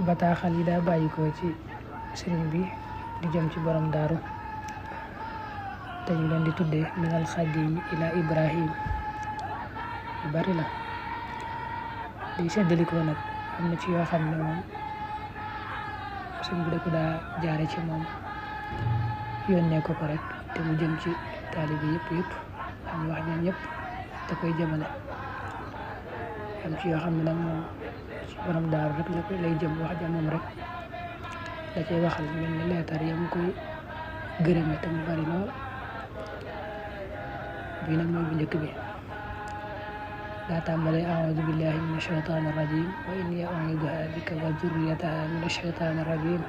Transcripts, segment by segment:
bataaxal yi daa bàyyikoo ci sëriñ bi di jëm ci borom daaru te ñu leen di tuddee minal xadim ila Ibrahim yu bari la di seddalikoo nag am na ci yoo xam ne moom sëriñ bi da ko daa jaare ci moom yónnee ko rek te mu jëm ci taalibe yëpp am wax ñoom ñëpp da koy jëmale am ci yoo xam ne nag moom ci borom daaru rek lay jëm wax ja moom rek da cay waxal mel ni leetar yam koy gërëme te mu bari lool bii nag mooy bu njëkk bi daa tàmbalee a'uudu billahi min ashaytaani rajim wa inni u'iiduha bika wa dhurriyyataha min ashaytaani rajim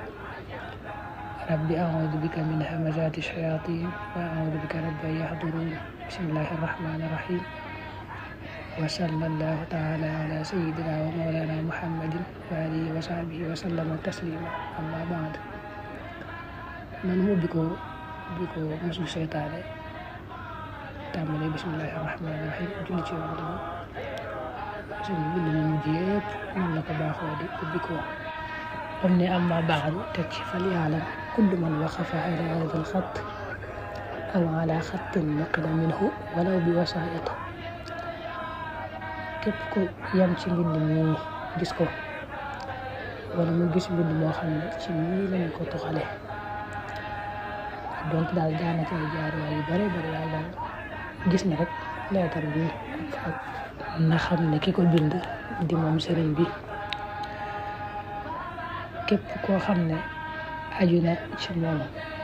rabbi a'uudu bika min hamazaati shayaatiin wa a'uudu bika rabbi an yahduruun bismillahi rahmaani rahim wa sallallahu taala ala sayyidina wa mawlana muhammadin wa alihi wa sahbihi wa sallama taslima amma ba'd man mu ubbi ko musul seytaane tàmbalee bismillahi rahmaani rahim julli ci waxtu suñu bind ñu mujj yëpp noonu la ko baaxoo di ubbi ko am ne amma ba'du teg ci fal ya'lam kullu man waqafa ala haadha al-xatt aw ala xattin nuqila minhu walaw bi wasaa'it képp ku yam ci mbind mi gis ko wala mu gis mbind moo xam ne ci nii lañ ko toxale donc daal daanaka ay jaaruwaay yu bare waaye daal gis na rek leetar bi ak na xam ne ki ko bind di moom sëriñ bi képp koo xam ne aju na ci moom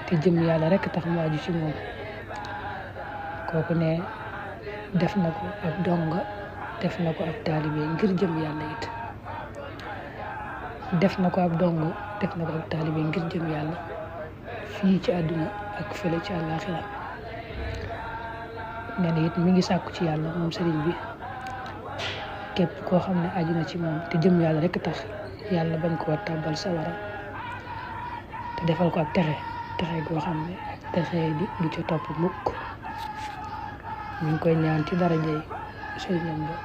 te jëm yàlla rek tax mu aju ci moom kooku ne def na ko ab donga def na ko ab taalibe ngir jëm yàlla it def na ko ab dongo def na ko ab taalibe ngir jëm yàlla fii ci àdduna ak fële ci àllaaxira nee na it mi ngi sàkku ci yàlla moom sëriñ bi képp koo xam ne aju na ci moom te jëm yàlla rek tax yàlla bañ koo tàbbal sawara te defal ko ak texe goo xam ne ak texe di du ca topp mukk ñu ngi koy ñaan ci darajay sëriñam ba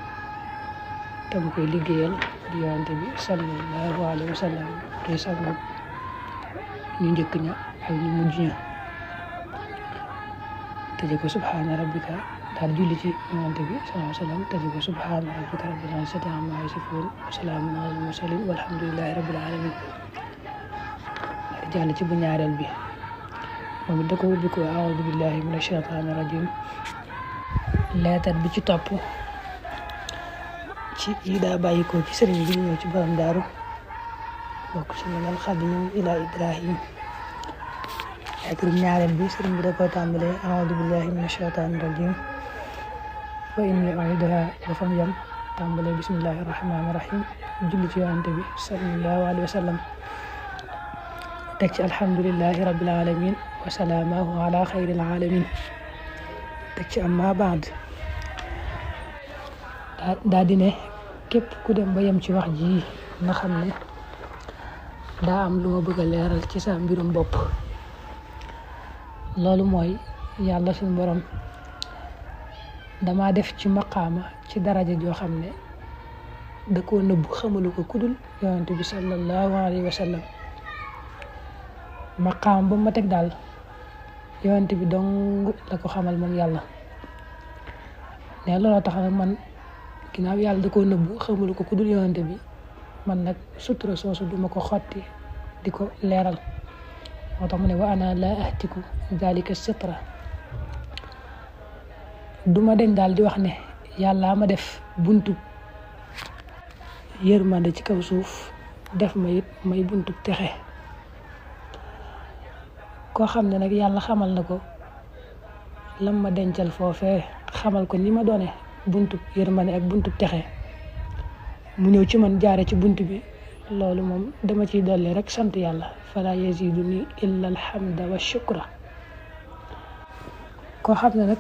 te mu koy liggéeyal di yonante bi sallallahu alayhi wa sallam te sangu ñu njëkk ña ak ñu mujj ña tëje ko subhaana rabbika daal julli ci yonante bi sallallahu alayhi wa sallam tëje ko subhaana rabbika rabbil izzati ammaa yasifuun wa salaamun alal mursaliin walhamdulillahi rabbil aalamiin jàll ci bu ñaareel bi moom it da ko ubbi ko a'uudu billahi mina shaytaani rajiim leetar bi ci topp ci yi daa bàyyi ko ci sëriñ bi ñëw ci borom daaru bokk ci minal xadim ila Ibrahim leetar bi ñaareel bi sëriñ bi da ko tàmbalee a'uudu billahi mina shaytaani rajiim wa inni u'iiduha dafa mu yam tàmbalee bismillahi rahmaani rahim julli ci yonante bi sallallahu alayhi wa sallam teg ci alhamdulillahi rabbil alamin wa salaamuhu ala xayril alamin teg ci amma ba'd daa di ne képp ku dem ba yem ci wax ji nga xam ne daa am lu ma bëgg a leeral ci sa mbirum bopp loolu mooy yàlla suñu borom dama def ci maqaama ci daraja joo xam ne da koo nëbbu xamalu ko kudul yonent bi sallallahu alayhi wa sallam maqaam ba ma teg daal yonent bi dong la ko xamal moom yàlla ne looloo tax nag man ginnaaw yàlla da koo nëbbu xamalu ko ku dul yonent bi man nag sutura soosu duma ko xotti di ko leeral moo tax mu ne wa ana la ahtiku dalika sitra duma deñ daal di wax ne yàlla ma def buntu yërmande ci kaw suuf def ma it may buntu texe koo xam ne nag yàlla xamal na ko lam ma dencal foofee xamal ko ni ma doone buntu yërmande ak buntu texe mu ñëw ci man jaare ci buntu bi loolu moom dama ciy dolli rek sant yàlla fala yaziduni illa alhamda wa shukra koo xam ne nag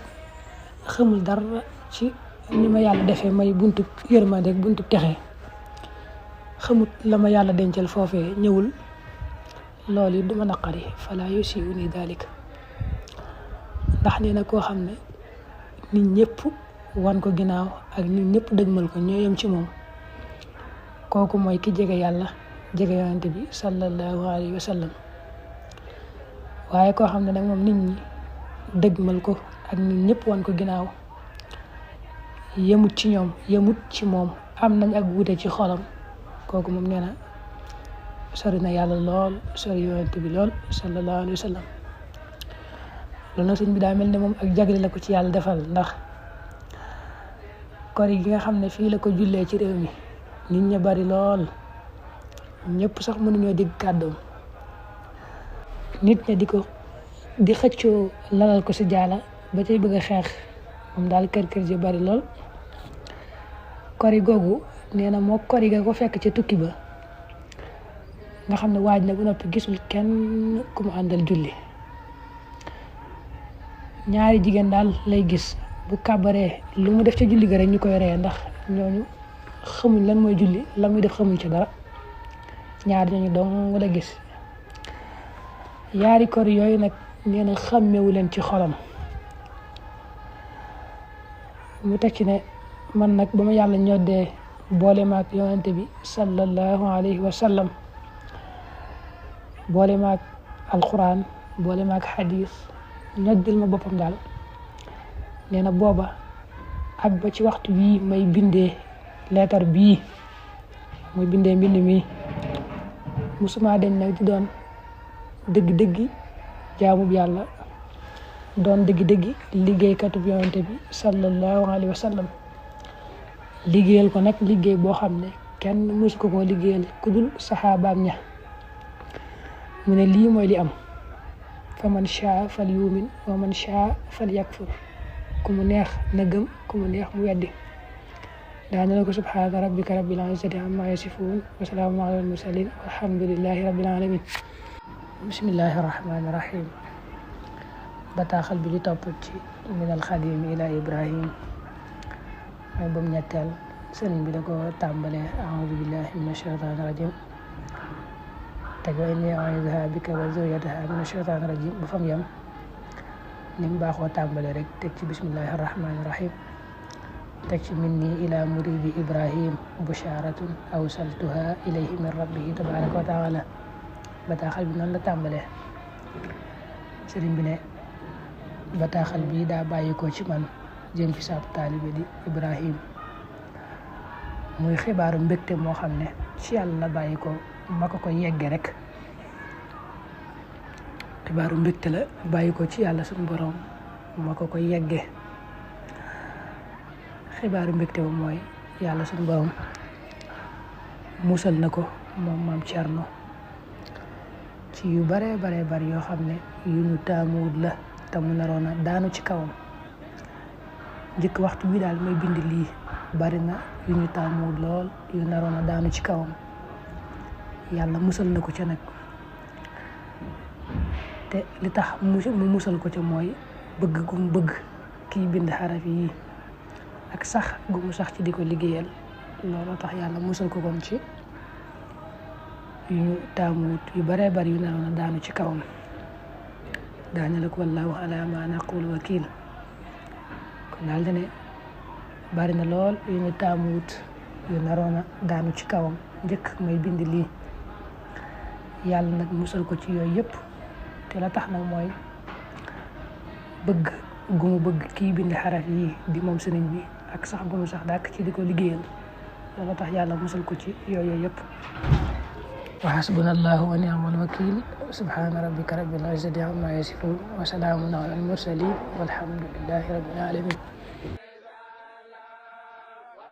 xamul dara ci ni ma yàlla defee may buntu yërmande ak buntu texe xamut la ma yàlla dencal foofee ñëwul loolu it duma naqari fala yusiuni dalik ndax nee na koo xam ne nit ñëpp wan ko ginnaaw ak nit ñëpp dëgmal ko ñoo yem ci moom kooku mooy ki jege yàlla jege yonent bi sallallahu alayhi wa sallam waaye koo xam ne nag moom nit ñi dëgmal ko ak nit ñëpp wan ko ginnaaw yemut ci ñoom yemut ci moom am nañ ak wuute ci xolam kooku moom nee na sori na yàlla lool sori yonent bi lool sallallahu alayhi wa sallam loolu nag sëñ bi daa mel ne moom ak jagle la ko ci yàlla defal ndax kori gi nga xam ne fii la ko jullee ci réew mi nit ña bari lool ñëpp sax mënuñoo dégg kàddoom nit ña di xëccoo lalal ko si jaala ba cay bëgg a xeex moom daal kër ji bari lool kori googu nee na moo kori ga ko fekk ca tukki ba nga xam ne waaj na ba noppi gisul kenn ku mu àndal julli ñaari jigéen daal lay gis bu kàbbaree lu mu def ca julli ga rek ñu koy ree ndax ñooñu xamuñ lan mooy julli la muy def xamuñ ci dara ñaari ñooñu dong la gis yaari kori yooyu nag nee na xàmmewu leen ci xolam mu teg ci ne man nag ba ma yàlla ñoddee boole maag yonente bi sallallahu alayhi wa sallam boole maag alquran boole maag xadis ñoddil ma boppam daal nee na booba ak ba ci waxtu bii may bindee leetar bii muy bindee mbind mi musuma dañ nag di doon dëgg-dëggi jaamub yàlla doon dëgg-dëggi liggéeykatub yonente bi sallallahu alayhi wa sallam liggéeyal ko nag liggéey boo xam ne kenn musu ko liggéeyal ku dul saxaabaam ña mu ne lii mooy li am fa man shaa fal yumin wa man shaa fal yakfur ku mu neex na gëm ku mu neex mu weddi daana la ko subhaana rabbika rabbil izzati amma yasifun wa salaamun ala al mursalin walhamdulillahi rabbil alamin bismillahi rahmani rahim bataaxal bi di topp ci min al xadim ila ibrahim mooy bam ñetteel sëriñ bi da ko tàmbalee a'uudu billahi min ashaytaani rajim teg wa inni u'iiduhaa bika wa zurriyyatahaa min ashaytaani rajim ba fam yam ni mu baaxoo tàmbalee rek teg ci bismillahi rahmani rahim teg ci minni ila muridi ibrahim busharatun awsaltuha ilayhi min rabbihi tabaraka wa taala bataaxal bi noonu la tàmbalee sëriñ bi ne bataaxal bi daa bàyyi ko ci man jëm ci saab taalibe di ibrahim muy xibaaru mbégte moo xam ne ci yàlla la bàyyi ko ma ko yegge rek xibaaru mbégte la bàyyi ko ci yàlla suñu borom ma ko yegge xibaaru mbégte bu mooy yàlla suñu borom musal na ko moom maam Cerno ci yu bare bari yoo xam ne yu ñu taamuwut la te mu naroon a daanu ci kawam njëkk waxtu bi daal may bind lii bari na yu ñu taamuwut lool yu naroon a daanu ci kawam yàlla musal na ko ca nag te li tax mu musal ko ca mooy bëgg gu mu bëgg kiy bind xaraf yi ak sax gu mu sax ci di ko liggéeyal looloo tax yàlla musal ko kon ci yu ñu taamuwut yu bare bari yu naroon a daanu ci kawam daañu la ko wallaahu ala ma naqul wakil kon daal dane bari na lool yu ñu taamuwut yu naroon a daanu ci kawam njëkk may bind lii yàlla nag musal ko ci yooyu yëpp te la tax nag mooy bëgg gu mu bëgg kii bind xaraf yi di moom sëriñ bi ak sax gu mu sax dàkk ci di ko liggéeyal loolu tax yàlla musal ko ci yooyu yëpp wa hasbunallahu wa ni'mal wakil subhana rabbika rabbil izzati amma yasifun wa salaamun ala al mursalin walhamdulillahi rabbil alamin